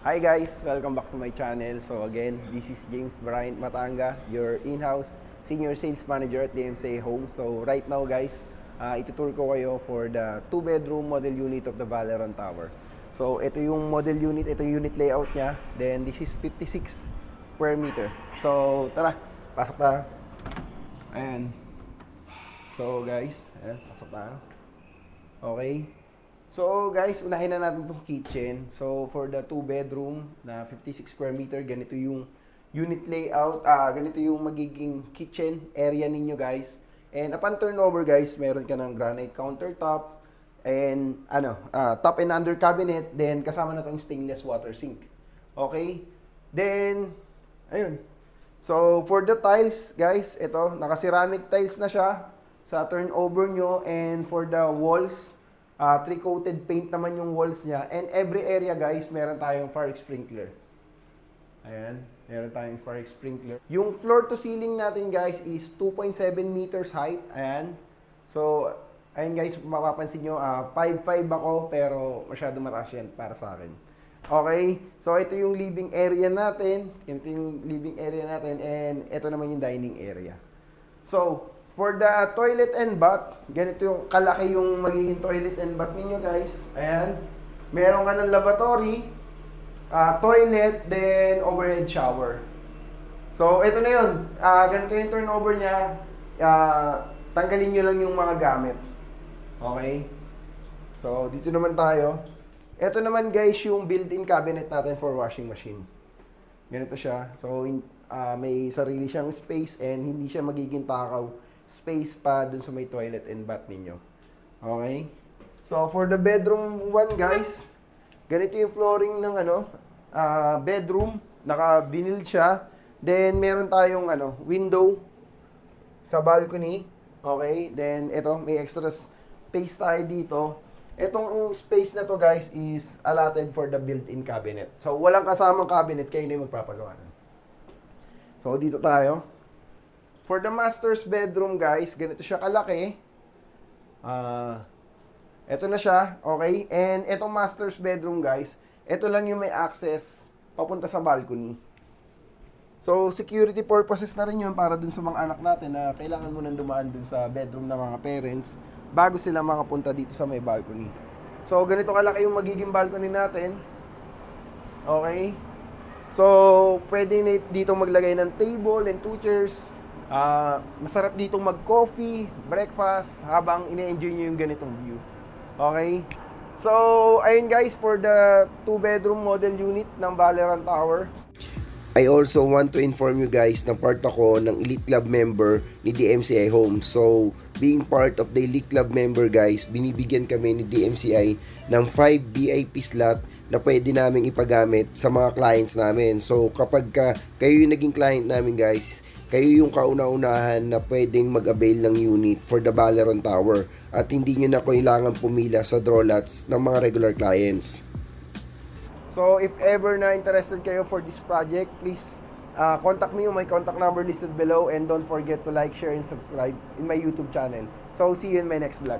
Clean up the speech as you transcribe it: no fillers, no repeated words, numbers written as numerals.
Hi guys, welcome back to my channel. So again, this is James Bryant Matanga, your in-house senior sales manager at DMCA Homes. So right now guys, itutur ko kayo for the 2-bedroom model unit of the Valeron Tower. So ito yung model unit, ito yung unit layout niya. Then this is 56 square meter. So tara, pasok tayo. Ayan. So guys, ayan, pasok tayo. Okay. So guys, unahin na natin itong kitchen. So for the 2-bedroom na 56 square meter, ganito yung unit layout. Ganito yung magiging kitchen area ninyo guys. And upon turnover guys, meron ka ng granite countertop and top and under cabinet. Then kasama na itong stainless water sink. Okay? Then, ayun. So for the tiles guys, ito, naka-ceramic tiles na siya sa turnover nyo. And for the walls, 3-coated paint naman yung walls niya. And every area guys, meron tayong fire sprinkler. Ayan, meron tayong fire sprinkler. Yung floor to ceiling natin guys is 2.7 meters height. Ayan. So, ayan guys, mapapansin nyo, 5'5" ako, pero masyado mataas yan para sa akin. Okay, so ito yung living area natin. Ito yung living area natin. And ito naman yung dining area. So, for the toilet and bath, ganito yung kalaki yung magiging toilet and bath ninyo guys. Ayan. Meron ka ng lavatory, toilet, then overhead shower. So, ito na yun. Ganito yung turnover niya. Tanggalin nyo lang yung mga gamit. Okay? So, dito naman tayo. Ito naman guys yung built-in cabinet natin for washing machine. Ganito siya. So, may sarili siyang space and hindi siya magiging takaw space pa dun sa may toilet and bath ninyo. Okay? So, for the bedroom 1 guys, ganito yung flooring ng bedroom. Naka-vinyl siya. Then, meron tayong window sa balcony. Okay? Then, ito, may extra space tayo dito. Itong space na to guys is allotted for the built-in cabinet. So, walang kasamang cabinet, kayo na yung magpapagawa. So, dito tayo. For the master's bedroom guys, ganito siya kalaki. Ito na siya, okay? And itong master's bedroom guys, ito lang yung may access papunta sa balcony. So, security purposes na rin yun para dun sa mga anak natin na kailangan mo nang dumaan dun sa bedroom ng mga parents bago sila makapunta dito sa may balcony. So, ganito kalaki yung magiging balcony natin. Okay? So, pwede dito maglagay ng table and 2 chairs. Masarap ditong mag-coffee, breakfast, habang ine-enjoy nyo yung ganitong view. Okay? So, ayun guys, for the 2-bedroom model unit ng Valeron Tower. I also want to inform you guys na part ako ng Elite Club member ni DMCI Homes. So, being part of the Elite Club member guys, binibigyan kami ni DMCI ng 5 VIP slot na pwede naming ipagamit sa mga clients namin. So, kapag kayo yung naging client namin guys, kayo yung kauna-unahan na pwedeng mag-avail ng unit for the Valeron Tower at hindi nyo na kailangan pumila sa draw lots ng mga regular clients. So, if ever na interested kayo for this project, please contact me. My contact number listed below, and don't forget to like, share, and subscribe in my YouTube channel. So, see you in my next vlog.